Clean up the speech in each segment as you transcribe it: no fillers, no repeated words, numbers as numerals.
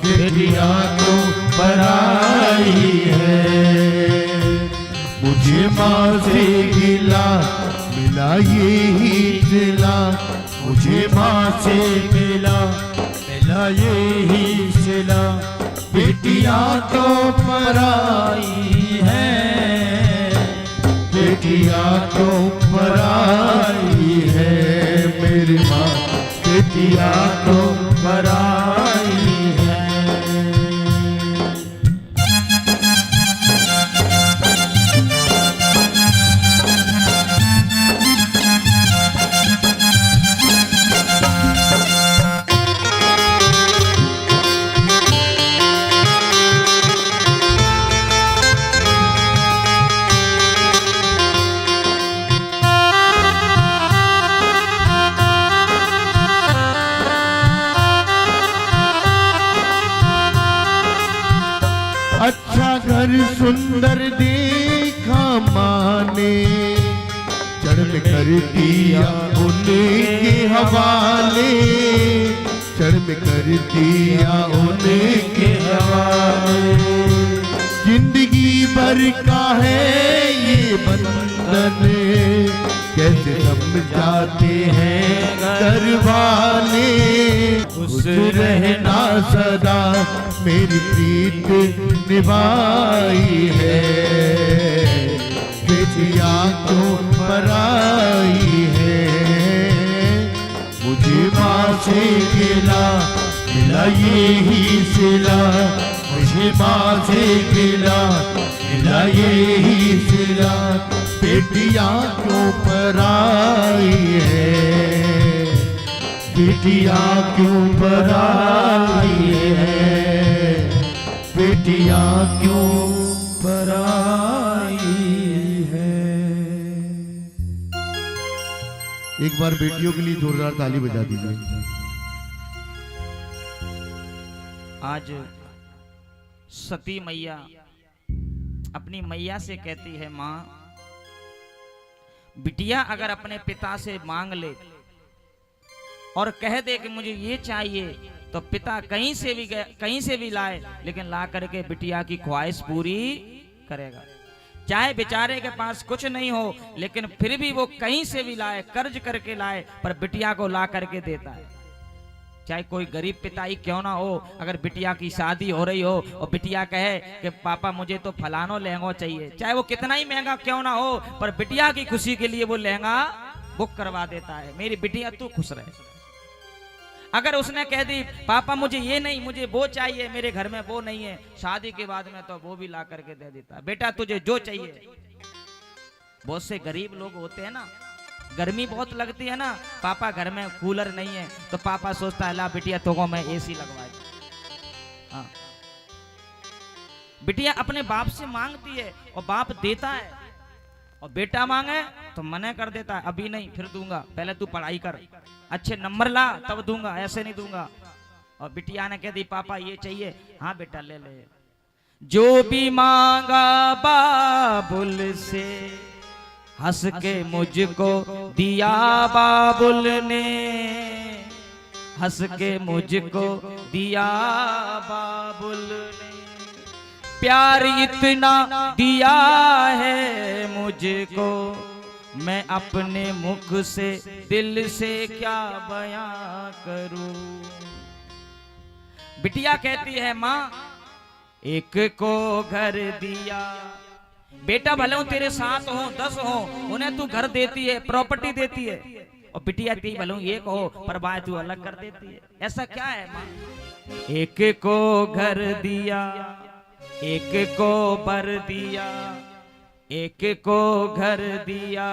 बेटियां तो पराई है। मुझे माँ से गिला मिला यही सिला, मुझे माँ से मिला यही सिला, बेटियां तो पराई है, बेटियां तो पराई है। मेरी माँ बेटियां तो पराई है। अच्छा घर सुंदर देखा माने, चढ़ कर दिया उनके हवाले, चढ़ कर दिया उनके हवाले। जिंदगी भर का है ये बंधन, कैसे समझाते हैं घर वाले। खुश रहना सदा मेरी प्रीत निभाई है, बेटियां तो पराई है। मुझे माँ से गिला मिला यही सिला, मुझे माँ से गिला मिला यही सिला, बेटियां क्यों पराई है, बेटियां क्यों पराई है, बेटियां क्यों पराई है। एक बार बेटियों के लिए जोरदार ताली बजा दीजिए। आज सती मैया अपनी मैया से कहती है, माँ बिटिया अगर अपने पिता से मांग ले और कह दे कि मुझे ये चाहिए, तो पिता कहीं से भी लाए, लेकिन ला करके बिटिया की ख्वाहिश पूरी करेगा। चाहे बेचारे के पास कुछ नहीं हो, लेकिन फिर भी वो कहीं से भी लाए, कर्ज करके लाए, पर बिटिया को ला करके देता है। चाहे कोई गरीब पिता ही क्यों ना हो, अगर बिटिया की शादी हो रही हो और बिटिया कहे कि पापा मुझे तो फलानो लहंगा चाहिए, चाहे वो कितना ही महंगा क्यों ना हो, पर बिटिया की खुशी के लिए वो लहंगा बुक करवा देता है। मेरी बिटिया तू खुश रहे। अगर उसने कह दी पापा मुझे ये नहीं, मुझे वो चाहिए, मेरे घर में वो नहीं है, शादी के बाद में तो वो भी ला करके दे देता है। बेटा तुझे जो चाहिए। बहुत से गरीब लोग होते हैं ना, गर्मी बहुत लगती है ना, पापा घर में कूलर नहीं है, तो पापा सोचता है ला बिटिया तो को मैं एसी लगवा दूं। हाँ, बिटिया अपने बाप से मांगती है और बाप देता है, और बेटा मांगे तो मना कर देता है, अभी नहीं फिर दूंगा, पहले तू पढ़ाई कर, अच्छे नंबर ला तब दूंगा, ऐसे नहीं दूंगा। और बिटिया ने कह दी पापा ये चाहिए, हाँ बेटा ले ले। जो भी मांगा बाबुल से, हंस के मुझको दिया बाबुल ने, हंस के मुझको दिया बाबुल ने। प्यार इतना दिया है मुझको, मैं अपने मुख से दिल से क्या बयां करूं। बिटिया कहती है माँ एक को घर दिया, बेटा भले हो तेरे 7 हो 10 हो, उन्हें तू घर देती है, प्रॉपर्टी देती है, और बिटिया ती भले एक हो पर बाय तू अलग कर देती है। ऐसा क्या है माँ? एक को घर दिया, एक को बर दिया, एक को घर दिया,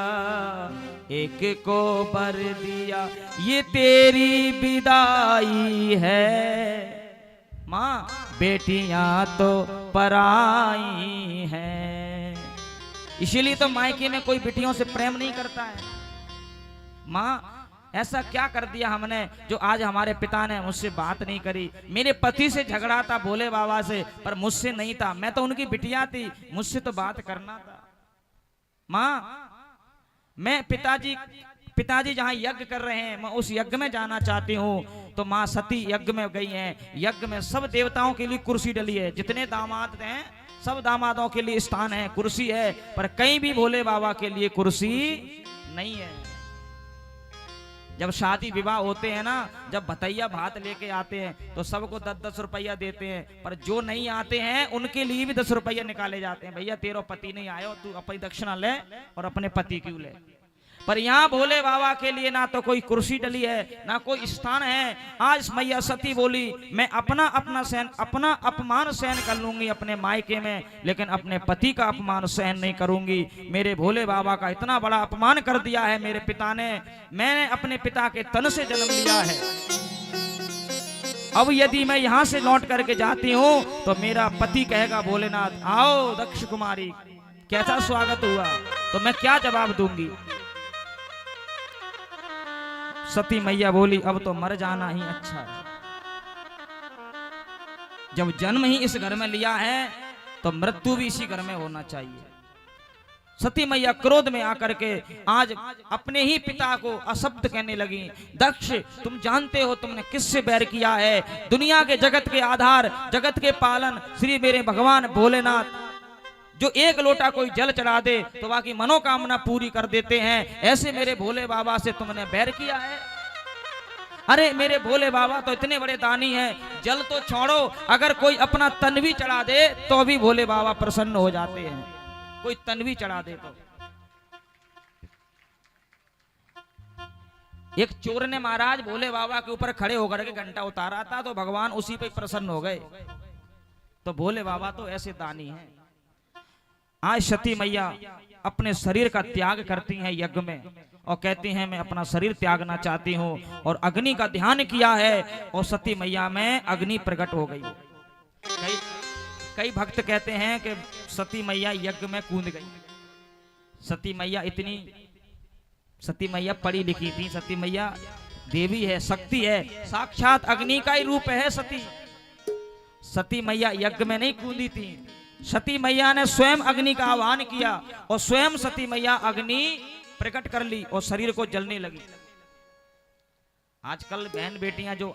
एक को बर दिया, ये तेरी विदाई है। माँ बेटियां तो पराई हैं, इसीलिए तो मायके में कोई बेटियों से प्रेम नहीं करता है। माँ ऐसा क्या कर दिया हमने जो आज हमारे पिता ने मुझसे बात नहीं करी। मेरे पति से झगड़ा था भोले बाबा से, पर मुझसे नहीं था, मैं तो उनकी बिटिया थी, मुझसे तो बात करना था। माँ मैं पिताजी जहाँ यज्ञ कर रहे हैं मैं उस यज्ञ में जाना चाहती हूँ। तो माँ सती यज्ञ में गई हैं। यज्ञ में सब देवताओं के लिए कुर्सी डली है, जितने दामाद हैं सब दामादों के लिए स्थान है, कुर्सी है, पर कहीं भी भोले बाबा के लिए कुर्सी नहीं है। जब शादी विवाह होते हैं ना, जब भतैया भात लेके आते हैं तो सबको 10-10 रुपया देते हैं, पर जो नहीं आते हैं उनके लिए भी 10 रुपया निकाले जाते हैं। भैया तेरा पति नहीं आया, तू अपनी दक्षिणा ले और अपने पति की ले। पर यहाँ भोले बाबा के लिए ना तो कोई कुर्सी डली है ना कोई स्थान है। आज मैया सती बोली मैं अपना अपमान सहन कर लूंगी अपने मायके में, लेकिन अपने पति का अपमान सहन नहीं करूंगी। मेरे भोले बाबा का इतना बड़ा अपमान कर दिया है मेरे पिता ने, मैंने अपने पिता के तन से जन्म लिया है। अब यदि मैं यहाँ से लौट करके जाती हूँ तो मेरा पति कहेगा भोलेनाथ आओ दक्ष कुमारी, कैसा स्वागत हुआ, तो मैं क्या जवाब दूंगी। सती मैया बोली अब तो मर जाना ही अच्छा है। जब जन्म ही इस घर में लिया है तो मृत्यु भी इसी घर में होना चाहिए। सती मैया क्रोध में आकर के आज अपने ही पिता को अशब्द कहने लगी। दक्ष तुम जानते हो तुमने किससे बैर किया है। दुनिया के जगत के आधार, जगत के पालन श्री मेरे भगवान भोलेनाथ जो एक लोटा कोई जल चढ़ा दे तो बाकी मनोकामना पूरी कर देते हैं, ऐसे मेरे भोले बाबा से तुमने बैर किया है। अरे मेरे भोले बाबा तो इतने बड़े दानी हैं, जल तो छोड़ो अगर कोई अपना तन भी चढ़ा दे तो भी भोले बाबा प्रसन्न हो जाते हैं। कोई तन भी चढ़ा दे तो। एक चोर ने महाराज भोले बाबा के ऊपर खड़े होकर के घंटा उतारा था तो भगवान उसी पे प्रसन्न हो गए। तो भोले बाबा तो ऐसे दानी हैं। आज सती मैया अपने शरीर का त्याग करती हैं यज्ञ में और कहती हैं मैं अपना शरीर त्यागना चाहती हूँ, और अग्नि का ध्यान किया है और सती मैया में अग्नि प्रकट हो गई। कई भक्त कहते हैं कि सती मैया यज्ञ में कूद गई। सती मैया पढ़ी लिखी थी, सती मैया देवी है, शक्ति है, साक्षात अग्नि का ही रूप है सती। सती मैया यज्ञ में नहीं कूदी थी, सती मैया ने स्वयं अग्नि का आह्वान किया और स्वयं सती मैया अग्नि प्रकट कर ली और शरीर को जलने लगी। आजकल बहन बेटियां जो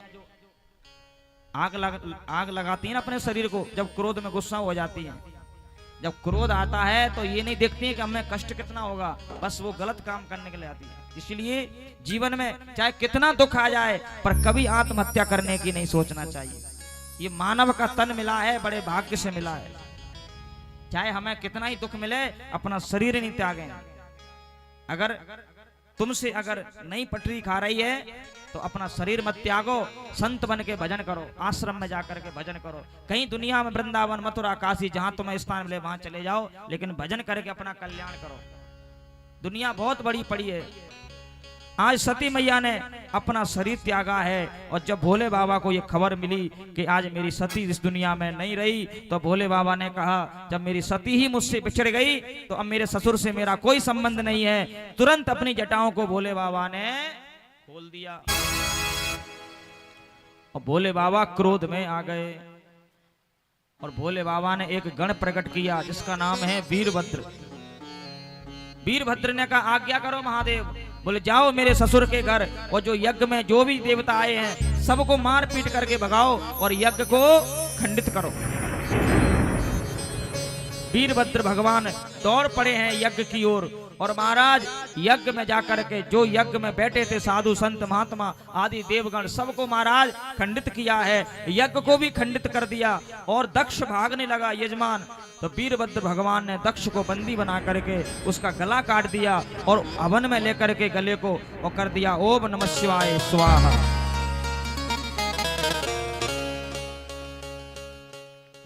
आग लगाती हैं अपने शरीर को, जब क्रोध में गुस्सा हो जाती हैं, जब क्रोध आता है तो ये नहीं देखती है कि हमें कष्ट कितना होगा, बस वो गलत काम करने के लिए आती है। इसलिए जीवन में चाहे कितना दुख आ जाए पर कभी आत्महत्या करने की नहीं सोचना चाहिए। ये मानव का तन मिला है, बड़े भाग्य से मिला है। चाहे हमें कितना ही दुख मिले अपना शरीर नहीं त्यागें। अगर तुमसे अगर नई पटरी खा रही है तो अपना शरीर मत त्यागो, संत बन के भजन करो, आश्रम में जाकर के भजन करो। कहीं दुनिया में वृंदावन मथुरा काशी जहां तुम्हें स्थान मिले वहां चले जाओ, लेकिन भजन करके अपना कल्याण करो। दुनिया बहुत बड़ी पड़ी है। आज सती मैया ने अपना शरीर त्यागा है और जब भोले बाबा को ये खबर मिली कि आज मेरी सती इस दुनिया में नहीं रही तो भोले बाबा ने कहा जब मेरी सती ही मुझसे बिछड़ गई तो अब मेरे ससुर से मेरा कोई संबंध नहीं है। तुरंत अपनी जटाओं को भोले बाबा ने खोल दिया और भोले बाबा क्रोध में आ गए और भोले बाबा ने एक गण प्रकट किया जिसका नाम है वीरभद्र। वीरभद्र ने कहा आज्ञा करो महादेव। बोले जाओ मेरे ससुर के घर और जो यज्ञ में जो भी देवता आए हैं सबको मार पीट करके भगाओ और यज्ञ को खंडित करो। वीरभद्र भगवान दौड़ पड़े हैं यज्ञ की ओर और महाराज यज्ञ में जाकर के जो यज्ञ में बैठे थे साधु संत महात्मा आदि देवगण सबको महाराज खंडित किया है, यज्ञ को भी खंडित कर दिया और दक्ष भागने लगा यजमान। तो वीरभद्र भगवान ने दक्ष को बंदी बना करके उसका गला काट दिया और हवन में लेकर के गले को और कर दिया ओम नमः शिवाय स्वाहा।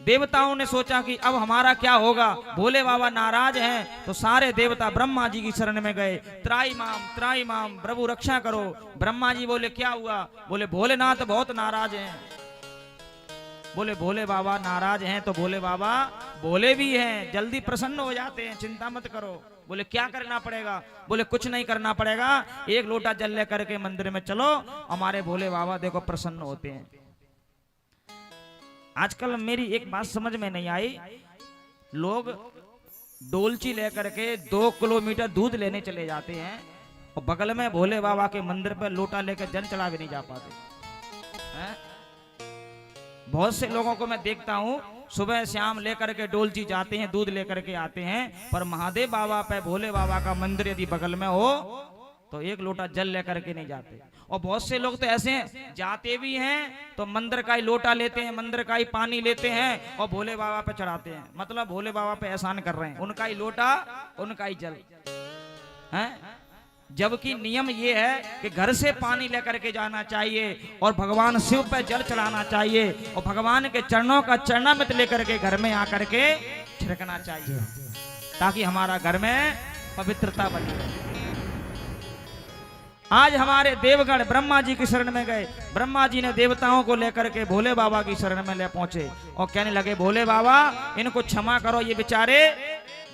देवताओं ने सोचा कि अब हमारा क्या होगा, भोले बाबा नाराज हैं तो सारे देवता ब्रह्मा जी की शरण में गए। त्राई माम प्रभु रक्षा करो। ब्रह्मा जी बोले क्या हुआ? बोले भोलेनाथ बहुत नाराज हैं। बोले भोले बाबा नाराज हैं तो भोले बाबा बोले भी हैं, जल्दी प्रसन्न हो जाते हैं, चिंता मत करो। बोले क्या करना पड़ेगा? बोले कुछ नहीं करना पड़ेगा, एक लोटा जल लेकर के मंदिर में चलो, हमारे भोले बाबा देखो प्रसन्न होते हैं। आजकल मेरी एक बात समझ में नहीं आई, लोग डोलची लेकर के 2 किलोमीटर दूध लेने चले जाते हैं और बगल में भोले बाबा के मंदिर पे लोटा लेकर जल चढ़ा भी नहीं जा पाते हैं? बहुत से लोगों को मैं देखता हूँ सुबह शाम लेकर के डोलची जाते हैं, दूध लेकर के आते हैं, पर महादेव बाबा पे भोले बाबा का मंदिर यदि बगल में हो तो एक लोटा जल लेकर के नहीं जाते। और बहुत से लोग तो ऐसे हैं, जाते भी हैं तो मंदिर का ही लोटा लेते हैं, मंदिर का ही पानी लेते हैं और भोले बाबा पे चढ़ाते हैं, मतलब भोले बाबा पे एहसान कर रहे हैं, उनका ही लोटा उनका ही जल है। जबकि नियम ये है कि घर से पानी लेकर के जाना चाहिए और भगवान शिव पे जल चढ़ाना चाहिए और भगवान के चरणों का चरणामृत लेकर के घर में आकर के छिड़कना चाहिए ताकि हमारा घर में पवित्रता बनी रहे। आज हमारे देवगण ब्रह्मा जी की शरण में गए, ब्रह्मा जी ने देवताओं को लेकर के भोले बाबा की शरण में ले पहुंचे और कहने लगे, भोले बाबा इनको क्षमा करो, ये बेचारे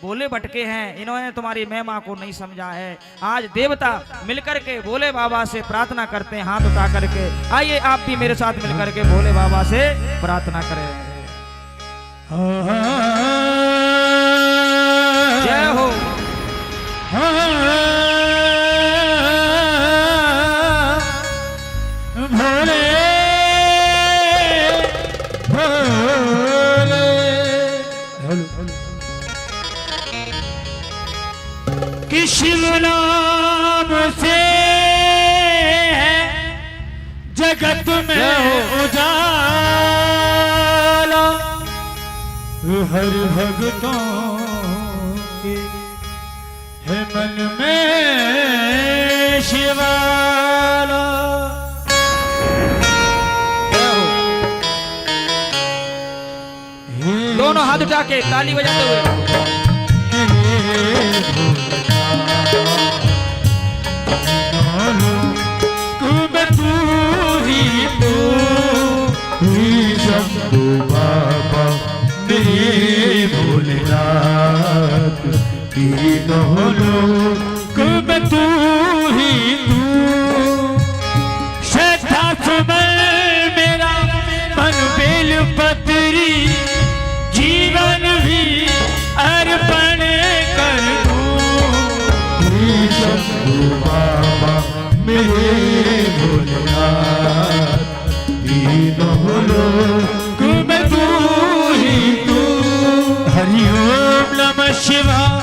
भोले भटके हैं, इन्होंने तुम्हारी महिमा को नहीं समझा है। आज देवता मिलकर के भोले बाबा से प्रार्थना करते हैं हाथ उठा करके। आइए आप भी मेरे साथ मिलकर के भोले बाबा से प्रार्थना करें। जय हो। शिव नाम से जगत में उजाला, हर भक्तों के है मन में शिवाला। दोनों हाथ उठा के ताली बजाते हुए बाबा मेरे भोलेनाथ, तीनों लोग में तू ही तू। श्रद्धा सुमन मेरा मन बेल पत्री, जीवन भी अर्पण कर दूं। शंभू बाबा मेरे भोलेनाथ, तीनों लोग में तू ही तू। हरि ओम नमः शिवाय,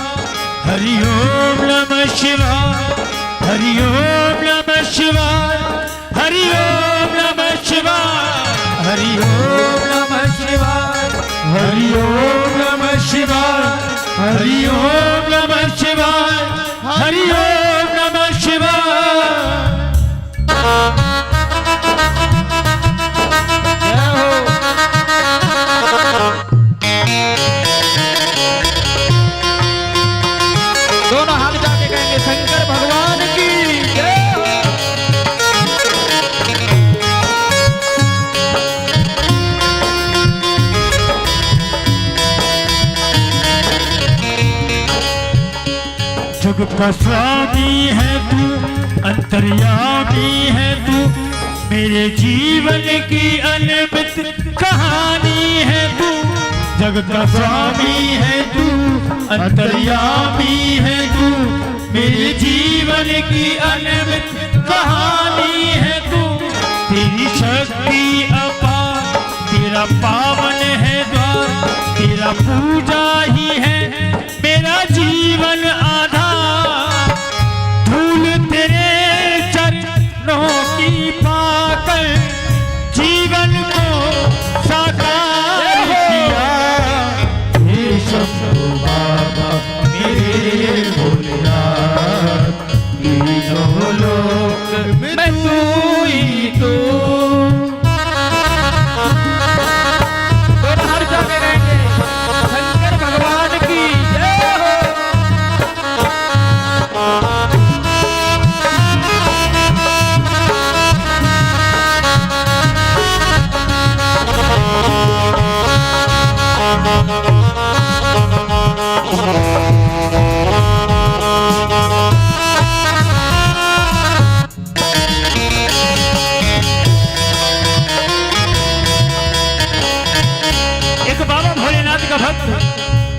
हरि ओम नमः शिवाय, हरि ओम नमः शिवाय, हरि ओम नमः शिवाय, हरि ओम नमः शिवाय, हरि ओम नमः शिवाय, हरि ओम नमः शिवाय, हरि ओम नमः शिवाय। दोनों हाथ जाके कहेंगे शंकर भगवान की जय हो। जग का स्वामी है तू, अंतर्यामी है तू, मेरे जीवन की अनमित कहानी है तू। जग का स्वामी है तू, अंतर्यामी है तू, मेरे जीवन की अनमित कहानी है तू। तेरी शक्ति अपार, तेरा पावन है द्वार, तेरा पूजा ही है मेरा जीवन आधार। धूल तेरे चरणों की पाकर जीवन को साकार किया। हे शंभू बाबा मेरे भोलेनाथ, तीनों लोक में तू ही तू। दोनों हाथ जाके रहेंगे शंकर भगवान की जय हो।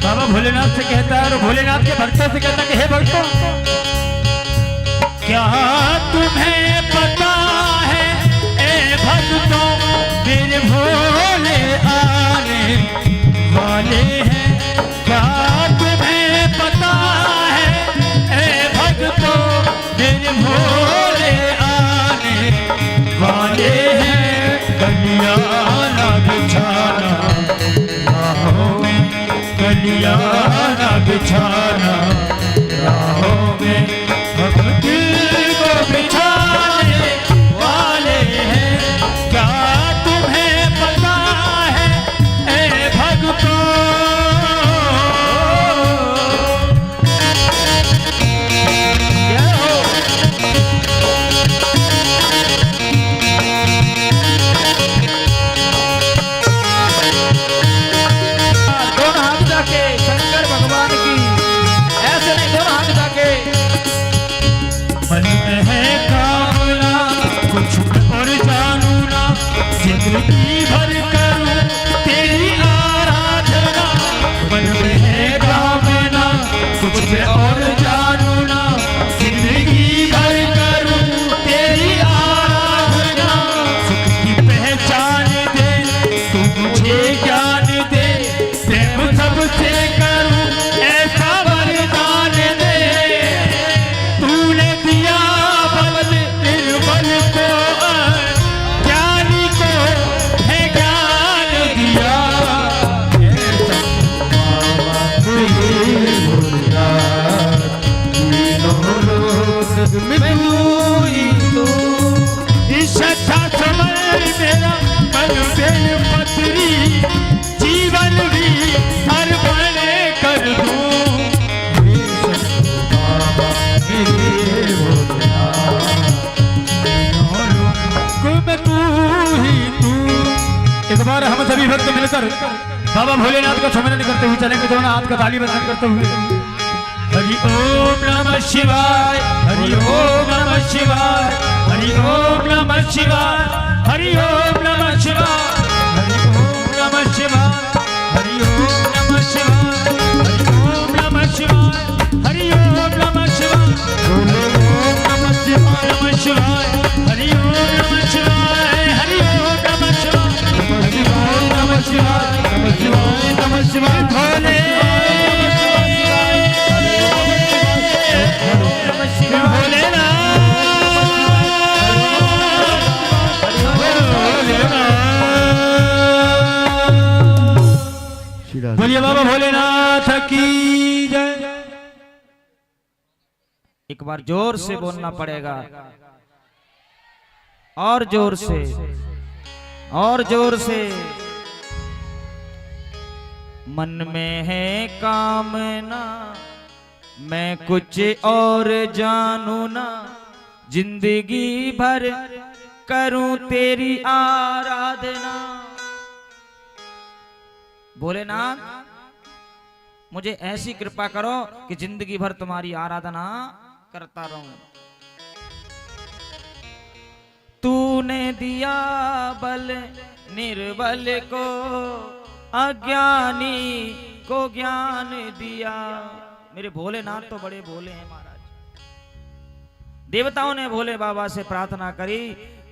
बाबा भोलेनाथ से कहता है और भोलेनाथ के भक्तों से कहता है कि हे भक्तों, क्या तुम्हें पता है ए भक्तों मेरे भोले आने वाले हैं। क्या तुम्हें पता है ए भक्तों मेरे भोले आने वाले हैं। कलियाना बिछाना राहों में, कलियाना बिछाना राहों में, भक्ति को बिछाने वाले हैं। क्या तुम्हें पता है ए भक्तों। दोनों हाथ जाके शंकर भगवान की, ऐसे नहीं, दोनों हाथ जाके। मन में है कामना कुछ और जानू ना, जिंदगी भर करूं तेरी आराधना। मन में है कामना कुछ और जानू ना, जिंदगी भर करूं तेरी आराधना। सुख की पहचान दे तू मुझे ज्ञान दे, प्रेम सबसे करूं ऐसा वरदान दे। तूने दिया बल निर्बल को, ज्ञानी को है ज्ञान दिया। इस अच्छा समय मेरा मन बेल पत्री, जीवन भी अर्पण कर दूं। तू ही तू। एक बार हम सभी भक्त मिलकर बाबा भोलेनाथ का सुमिरन करते हुए चलेंगे, दोनों हाथ का ताली बजान करते हुए। हरि ओम नमः शिवाय, हरि ओम नमः शिवाय, हरि ओम नमः शिवाय, हरि ओम नमः शिवाय, हरि ओम नमः शिवाय, हरि ओम नमः शिवाय, हरि ओम नमः शिवाय, हरि ओम नमः शिवाय, ओम नमः शिवाय, नमः शिवाय, हरि ओम नमः शिवाय, हरि ओम नमः शिवाय, हरि ओम नमः शिवाय, नमः शिवाय, नमः शिवाय। भोले बोलिए बाबा भोलेनाथ की जय। एक बार जोर से बोलना पड़ेगा, और जोर से, और जोर से। मन में है कामना मैं कुछ और जानू ना, जिंदगी भर करूं तेरी आराधना। भोलेनाथ मुझे ऐसी कृपा करो कि जिंदगी भर तुम्हारी आराधना करता रहूं। तूने दिया बल निर्बल को, अज्ञानी को ज्ञान दिया। मेरे भोलेनाथ तो बड़े भोले हैं महाराज। देवताओं ने भोले बाबा से प्रार्थना करी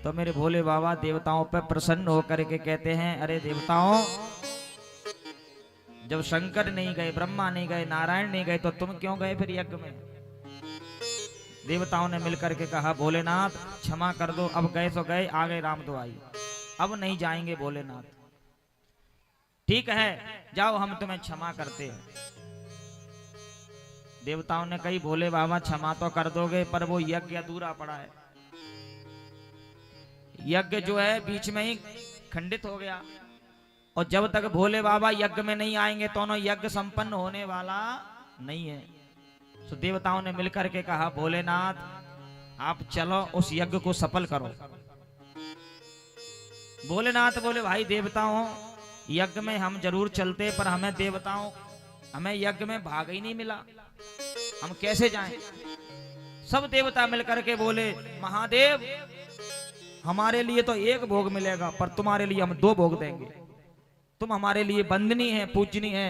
तो मेरे भोले बाबा देवताओं पर प्रसन्न होकर के कहते हैं, अरे देवताओं, जब शंकर नहीं गए, ब्रह्मा नहीं गए, नारायण नहीं गए, तो तुम क्यों गए फिर यज्ञ में। देवताओं ने मिलकर के कहा, भोलेनाथ क्षमा कर दो, अब गए तो गए, आ गए राम दुआई, अब नहीं जाएंगे भोलेनाथ। ठीक है, जाओ हम तुम्हें क्षमा करते हैं। देवताओं ने कही, भोले बाबा क्षमा तो कर दोगे, पर वो यज्ञ अधूरा पड़ा है। यज्ञ जो है बीच में ही खंडित हो गया, और जब तक भोले बाबा यज्ञ में नहीं आएंगे दोनों यज्ञ संपन्न होने वाला नहीं है। तो देवताओं ने मिलकर के कहा, भोलेनाथ आप चलो उस यज्ञ को सफल करो। भोलेनाथ बोले, भाई देवताओं, यज्ञ में हम जरूर चलते, पर हमें देवताओं, हमें यज्ञ में भाग ही नहीं मिला, हम कैसे जाएं। सब देवता मिलकर के बोले, महादेव हमारे लिए तो एक भोग मिलेगा, पर तुम्हारे लिए हम 2 भोग देंगे। तुम हमारे लिए बंदनी है, पूजनी है,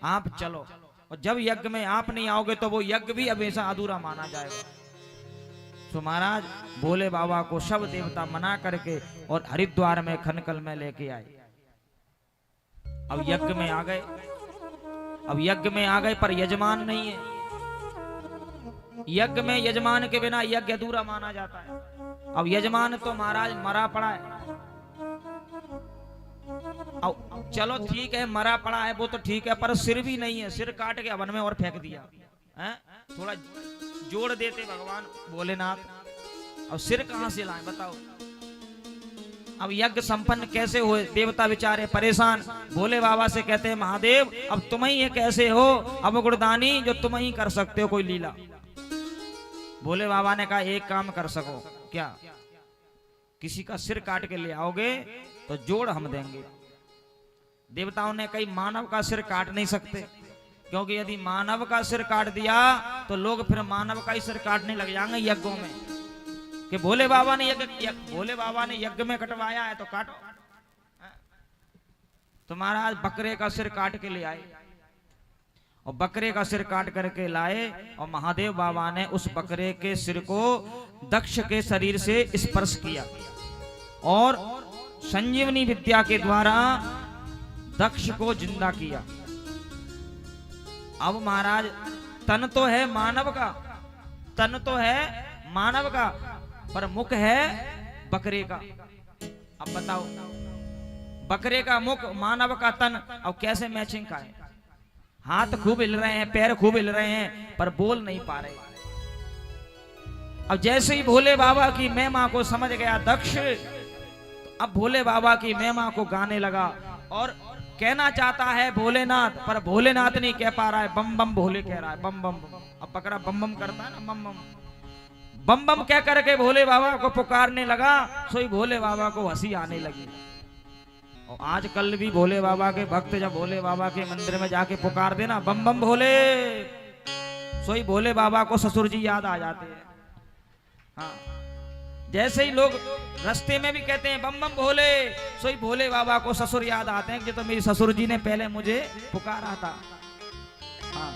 आप चलो। और जब यज्ञ में आप नहीं आओगे तो वो यज्ञ भी हमेशा अधूरा माना जाएगा। सो महाराज भोले बाबा को सब देवता मना करके और हरिद्वार में खनकल में लेके आए। अब यज्ञ में आ गए, अब यज्ञ में आ गए पर यजमान नहीं है। यज्ञ में यजमान के बिना यज्ञ अधूरा माना जाता है। अब यजमान तो महाराज मरा पड़ा है। अब चलो ठीक है मरा पड़ा है वो तो ठीक है, पर सिर भी नहीं है, सिर काट के हवन में और फेंक दिया है। थोड़ा जोड़ देते भगवान भोलेनाथ, अब सिर कहां से लाएं बताओ। अब यज्ञ संपन्न कैसे हुए, देवता बेचारे परेशान। भोले बाबा से कहते हैं महादेव अब तुम ही ये कैसे हो, अब गुणदानी जो तुम ही कर सकते हो कोई लीला। भोले बाबा ने कहा एक काम कर सको क्या, किसी का सिर काट के ले आओगे तो जोड़ हम देंगे। देवताओं ने कही मानव का सिर काट नहीं सकते, क्योंकि यदि मानव का सिर काट दिया तो लोग फिर मानव का ही सिर काटने लग जाएंगे यज्ञों में कि भोले बाबा ने यज्ञ में कटवाया है तो काटो। तो महाराज बकरे का सिर काट के ले आए और बकरे का सिर काट करके लाए और महादेव बाबा ने उस बकरे के सिर को दक्ष के शरीर से स्पर्श किया और संजीवनी विद्या के द्वारा दक्ष को जिंदा किया। अब महाराज तन तो है मानव का, तन तो है मानव का, पर मुख है बकरे का। अब बताओ बकरे का मुख मानव का तन, अब कैसे मैचिंग का है। हाथ खूब हिल रहे हैं, पैर खूब हिल रहे हैं, पर बोल नहीं पा रहे। अब जैसे ही भोले बाबा की महिमा को समझ गया दक्ष, अब भोले बाबा की महिमा को गाने लगा और कहना चाहता है भोलेनाथ, पर भोलेनाथ नहीं कह पा रहा है, बम बम भोले कह रहा है, बम बम। अब बकरा बम बम करता है ना, बम बम बम बम कह करके भोले बाबा को पुकारने लगा। सोई भोले बाबा को हंसी आने लगी। और आजकल भी भोले बाबा के भक्त जब भोले बाबा के मंदिर में जाके पुकार देना बम बम भोले, सोई भोले बाबा को ससुर जी याद आ जाते हैं। हाँ, जैसे ही लोग रास्ते में भी कहते हैं बम बम भोले, सोई भोले बाबा को ससुर याद आते हैं कि तो मेरी ससुर जी ने पहले मुझे पुकारा था। हाँ,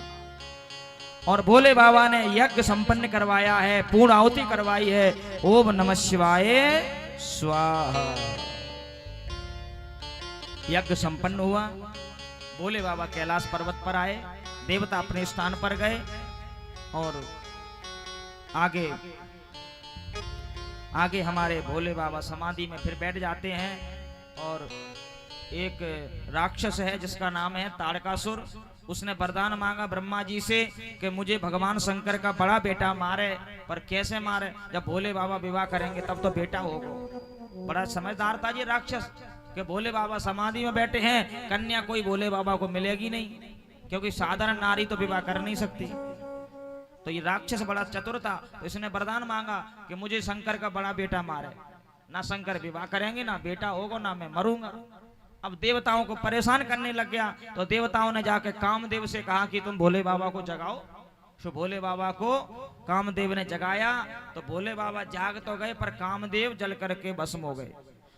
और भोले बाबा ने यज्ञ संपन्न करवाया है, पूर्ण आहुति करवाई है। ओम नमः शिवाय स्वाहा। यज्ञ संपन्न हुआ, भोले बाबा कैलाश पर्वत पर आए, देवता अपने स्थान पर गए और आगे हमारे भोले बाबा समाधि में फिर बैठ जाते हैं। और एक राक्षस है जिसका नाम है ताड़कासुर, उसने वरदान मांगा ब्रह्मा जी से कि मुझे भगवान शंकर का बड़ा बेटा मारे, पर कैसे मारे, जब भोले बाबा विवाह करेंगे तब तो बेटा होगा। बड़ा समझदार था ये राक्षस कि भोले बाबा समाधि में बैठे हैं, कन्या कोई भोले बाबा को मिलेगी नहीं, क्योंकि साधारण नारी तो विवाह कर नहीं सकती। तो ये राक्षस बड़ा चतुर था, तो इसने वरदान मांगा कि मुझे शंकर का बड़ा बेटा मारे, ना शंकर विवाह करेंगे ना बेटा होगा ना मैं मरूंगा। अब देवताओं को परेशान करने लग गया, तो देवताओं ने जाके कामदेव से कहा कि तुम भोले बाबा को जगाओ। तो भोले बाबा को कामदेव ने जगाया, तो भोले बाबा जाग तो गए पर कामदेव जल करके भस्म हो गए।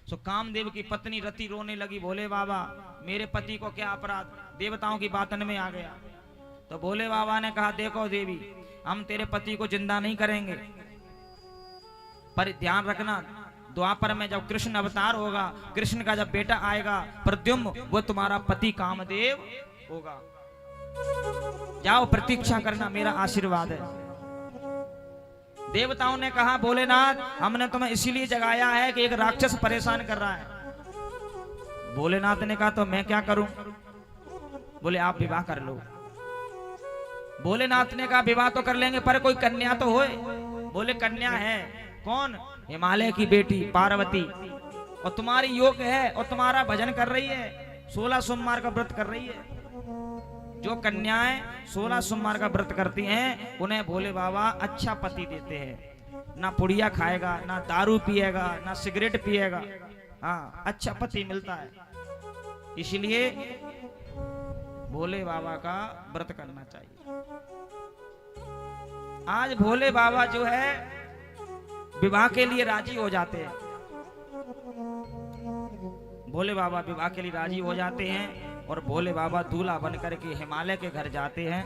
सो कामदेव की पत्नी रति रोने लगी, भोले बाबा मेरे पति को क्या अपराध, देवताओं की बातन में आ गया। तो भोले बाबा ने कहा देखो देवी, हम तेरे पति को जिंदा नहीं करेंगे, पर ध्यान रखना द्वापर में जब कृष्ण अवतार होगा, कृष्ण का जब बेटा आएगा प्रद्युम्न, वो तुम्हारा पति कामदेव होगा। जाओ प्रतीक्षा करना, मेरा आशीर्वाद है। देवताओं ने कहा भोलेनाथ हमने तुम्हें इसीलिए जगाया है कि एक राक्षस परेशान कर रहा है। भोलेनाथ ने कहा तो मैं क्या करूं? बोले आप विवाह कर लो। भोलेनाथ ने कहा विवाह तो कर लेंगे पर कोई कन्या तो होए। बोले कन्या है। कौन? हिमालय की बेटी पार्वती, और तुम्हारी योग है और तुम्हारा भजन कर रही है, 16 सोमवार का व्रत कर रही है। जो कन्याएं 16 सोमवार का व्रत करती हैं उन्हें भोले बाबा अच्छा पति देते हैं, ना पुड़िया खाएगा, ना दारू पिएगा, ना सिगरेट पिएगा। हाँ, अच्छा पति मिलता है। इसलिए भोले बाबा का व्रत करना चाहिए। आज भोले बाबा जो है विवाह के लिए राजी हो जाते हैं। भोले बाबा विवाह के लिए राजी हो जाते हैं और भोले बाबा दूल्हा बन करके हिमालय के घर जाते हैं।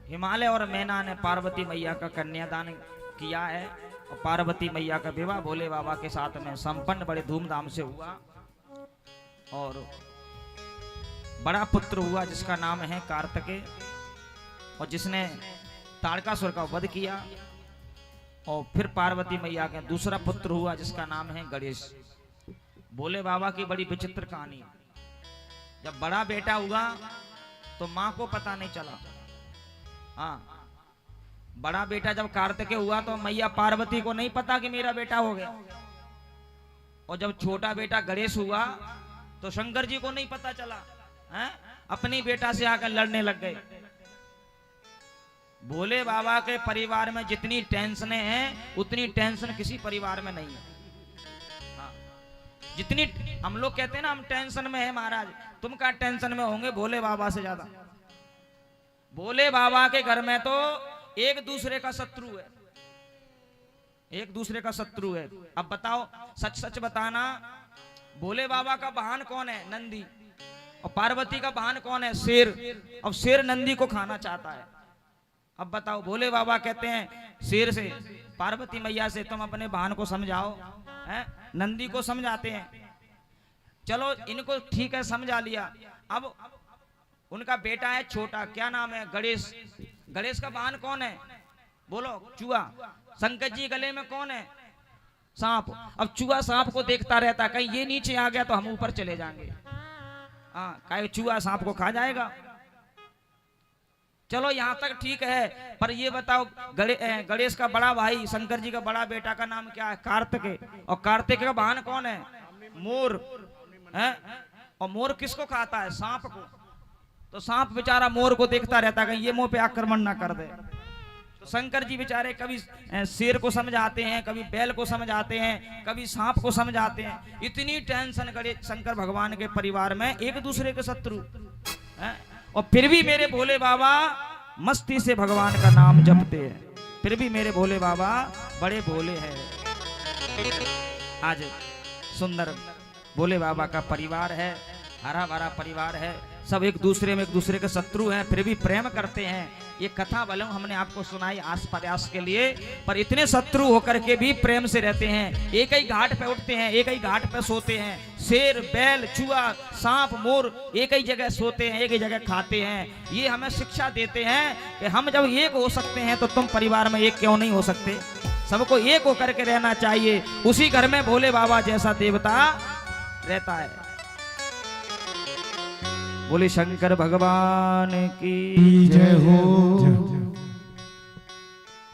हिमालय और मैना ने पार्वती मैया का कन्यादान किया है और पार्वती मैया का विवाह भोले बाबा के साथ में संपन्न बड़े धूमधाम से हुआ और बड़ा पुत्र हुआ जिसका नाम है कार्तिकेय और जिसने ताड़कासुर का वध किया। और फिर पार्वती मैया का दूसरा पुत्र हुआ जिसका नाम है गणेश। भोले बाबा की बड़ी विचित्र कहानी। जब बड़ा बेटा हुआ तो माँ को पता नहीं चला। हाँ, बड़ा बेटा जब कार्तिकेय हुआ तो मैया पार्वती को नहीं पता कि मेरा बेटा हो गया। और जब छोटा बेटा गणेश हुआ तो शंकर जी को नहीं पता चला। हैं? अपनी बेटा से आकर लड़ने लग गए। भोले बाबा के परिवार में जितनी टेंशन है उतनी टेंशन किसी परिवार में नहीं है। हाँ। जितनी हम लोग कहते हैं ना हम टेंशन में है महाराज, तुम क्या टेंशन में होंगे भोले बाबा से ज्यादा। भोले बाबा के घर में तो एक दूसरे का शत्रु है, एक दूसरे का शत्रु है। अब बताओ, सच सच बताना, भोले बाबा का वाहन कौन है? नंदी। और पार्वती का वाहन कौन है? शेर। अब शेर नंदी को खाना चाहता है। अब बताओ, भोले बाबा कहते हैं शेर से, पार्वती मैया से, तुम अपने वाहन को समझाओ। हैं? नंदी को समझाते हैं। चलो इनको ठीक है समझा लिया। अब उनका बेटा है छोटा, क्या नाम है? गणेश। गणेश का वाहन कौन है? बोलो। चूहा। शंकर जी गले में कौन है? सांप। अब चूहा सांप को देखता रहता, कहीं ये नीचे आ गया तो हम ऊपर चले जाएंगे। हाँ, कहीं चूहा सांप को खा जाएगा। चलो यहां तक ठीक है, पर ये बताओ गणेश का बड़ा भाई शंकर जी का बड़ा बेटा का नाम क्या है? कार्तिकेय। और कार्तिकेय का वाहन कौन है? मोर है। और मोर किसको खाता है? सांप को। तो सांप बेचारा मोर को देखता रहता कहीं ये मुंह पे आक्रमण ना कर दे। तो शंकर जी बेचारे कभी शेर को समझाते हैं, कभी बैल को समझाते हैं, कभी सांप को समझाते हैं। इतनी टेंशन करे शंकर भगवान के परिवार में, एक दूसरे के शत्रु है। और फिर भी मेरे भोले बाबा मस्ती से भगवान का नाम जपते हैं। फिर भी मेरे भोले बाबा बड़े भोले हैं। आज सुंदर भोले बाबा का परिवार है, हरा भरा परिवार है। सब एक दूसरे में एक दूसरे के शत्रु हैं, फिर भी प्रेम करते हैं। ये कथा बलम हमने आपको सुनाई आस प्रयास के लिए, पर इतने शत्रु होकर के भी प्रेम से रहते हैं। एक ही घाट पे उठते हैं, एक ही घाट पे सोते हैं। शेर, बैल, चूहा, सांप, मोर एक ही जगह सोते हैं, एक ही जगह खाते हैं। ये हमें शिक्षा देते हैं कि हम जब एक हो सकते हैं तो तुम परिवार में एक क्यों नहीं हो सकते? सबको एक होकर के रहना चाहिए। उसी घर में भोले बाबा जैसा देवता रहता है। बोले शंकर भगवान की जय हो।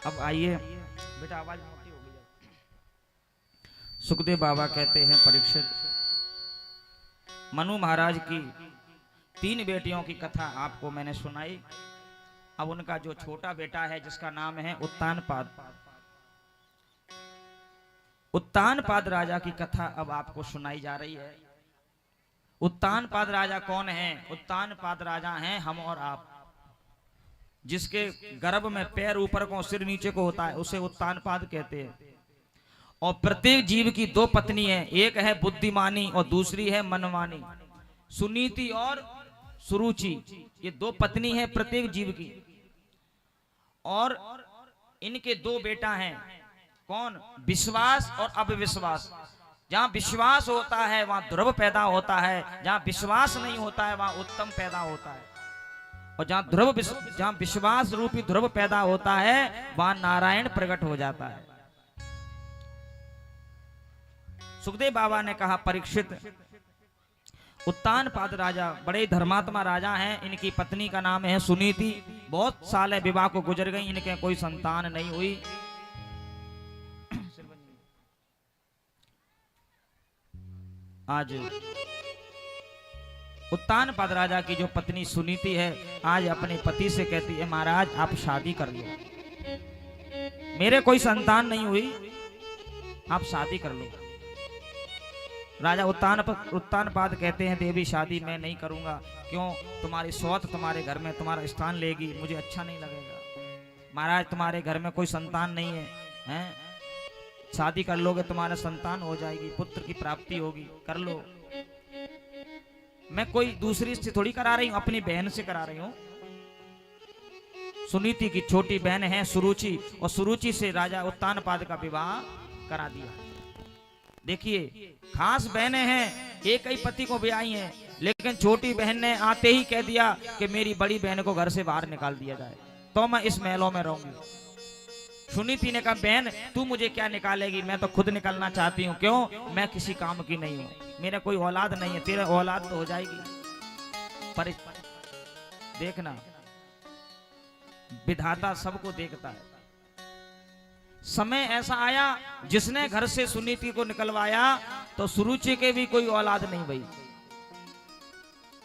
अब आइए बेटा, आवाज मोटी हो गई। सुखदेव बाबा कहते हैं परीक्षित, मनु महाराज की 3 बेटियों की कथा आपको मैंने सुनाई। अब उनका जो छोटा बेटा है जिसका नाम है उत्तानपाद, उत्तानपाद राजा की कथा अब आपको सुनाई जा रही है। उत्तानपाद राजा कौन है? उत्तानपाद राजा हैं हम और आप। जिसके गर्भ में पैर ऊपर को सिर नीचे को होता है उसे उत्तानपाद कहते हैं। और प्रत्येक जीव की 2 पत्नी है, एक है बुद्धिमानी और दूसरी है मनमानी। सुनीति और सुरुचि, ये 2 पत्नी है प्रत्येक जीव की। और इनके 2 बेटा हैं। कौन? विश्वास और अविश्वास। जहां विश्वास होता है वहां ध्रुव पैदा होता है, जहां विश्वास नहीं होता है वहां उत्तम पैदा होता है। और जहां विश्वास रूपी ध्रुव पैदा होता है वहां नारायण प्रकट हो जाता है। सुखदेव बाबा ने कहा परीक्षित, उत्तानपाद राजा बड़े धर्मात्मा राजा हैं। इनकी पत्नी का नाम है सुनीति। बहुत साल विवाह को गुजर गई, इनके कोई संतान नहीं हुई। आज उत्तानपाद राजा की जो पत्नी सुनीति है आज अपने पति से कहती है महाराज आप शादी कर लो, मेरे कोई संतान नहीं हुई, आप शादी कर लो। राजा उत्तानपाद कहते हैं देवी शादी मैं नहीं करूंगा। क्यों? तुम्हारी सौत तुम्हारे घर में तुम्हारा स्थान लेगी, मुझे अच्छा नहीं लगेगा। महाराज तुम्हारे घर में कोई संतान नहीं है, हैं? शादी कर लोगे तुम्हारा संतान हो जाएगी, पुत्र की प्राप्ति होगी, कर लो। मैं कोई दूसरी से थोड़ी करा रही हूं, अपनी बहन से करा रही हूं। सुनीति की छोटी बहन है सुरुचि, और सुरुचि से राजा उत्तानपाद का विवाह करा दिया। देखिए, खास बहनें हैं, एक ही पति को ब्याही हैं, लेकिन छोटी बहन ने आते ही कह दिया कि मेरी बड़ी बहन को घर से बाहर निकाल दिया जाए तो मैं इस महलों में रहूंगी। सुनीति ने कहा, बहन तू मुझे क्या निकालेगी, मैं तो खुद निकलना चाहती हूँ। क्यों? मैं किसी काम की नहीं हूँ, मेरा कोई औलाद नहीं है, तेरा औलाद तो हो जाएगी। पर देखना, विधाता सबको देखता है। समय ऐसा आया जिसने घर से सुनीति को निकलवाया तो सुरुचि के भी कोई औलाद नहीं भाई,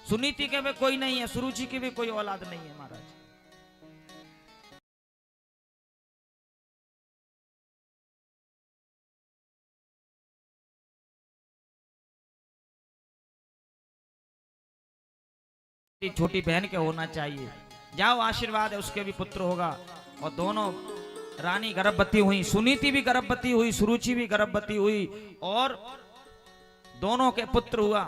सुनीति के भी कोई नहीं है, सुरुचि की भी कोई औलाद नहीं है महाराज। छोटी बहन के होना चाहिए, जाओ आशीर्वाद है, उसके भी पुत्र होगा। और दोनों रानी गर्भवती हुई, सुनीति भी गर्भवती हुई, सुरुचि भी गर्भवती हुई, और दोनों के पुत्र हुआ।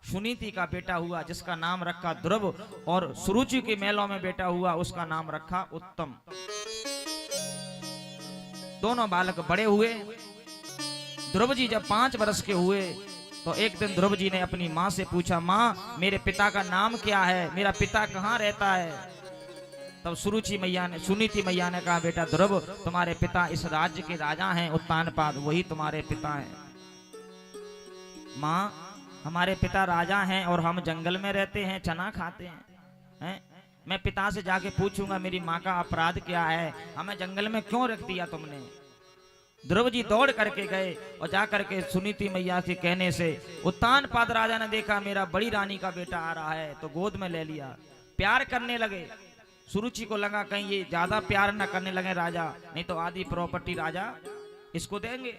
सुनीति का बेटा हुआ जिसका नाम रखा ध्रुव, और सुरुचि के मेलों में बेटा हुआ उसका नाम रखा उत्तम। दोनों बालक बड़े हुए। ध्रुव जी जब 5 वर्ष के हुए तो एक दिन ध्रुव जी ने अपनी माँ से पूछा, माँ मेरे पिता का नाम क्या है, मेरा पिता कहाँ रहता है? तब सुरुचि मैया ने, सुनीति मैया ने कहा, बेटा ध्रुव तुम्हारे पिता इस राज्य के राजा हैं उत्तानपाद, वही तुम्हारे पिता हैं। माँ हमारे पिता राजा हैं और हम जंगल में रहते हैं, चना खाते हैं। मैं पिता से जाके पूछूंगा मेरी माँ का अपराध क्या है, हमें जंगल में क्यों रख दिया तुमने? ध्रुव जी दौड़ करके गए और जाकर के सुनीति मैया के कहने से उत्तानपाद राजा ने देखा मेरा बड़ी रानी का बेटा आ रहा है, तो गोद में ले लिया, प्यार करने लगे। सुरुचि को लगा कहीं ये ज्यादा प्यार न करने लगे राजा, नहीं तो आधी प्रॉपर्टी राजा इसको देंगे।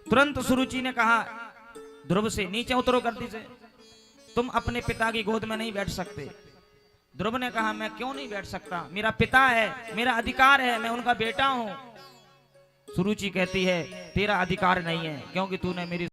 तुरंत सुरुचि ने कहा ध्रुव से, नीचे उतरो गद्दी से, तुम अपने पिता की गोद में नहीं बैठ सकते। ध्रुव ने कहा, मैं क्यों नहीं बैठ सकता, मेरा पिता है, मेरा अधिकार है, मैं उनका बेटा हूं। सुरुचि कहती है, तेरा अधिकार नहीं है, क्योंकि तूने मेरी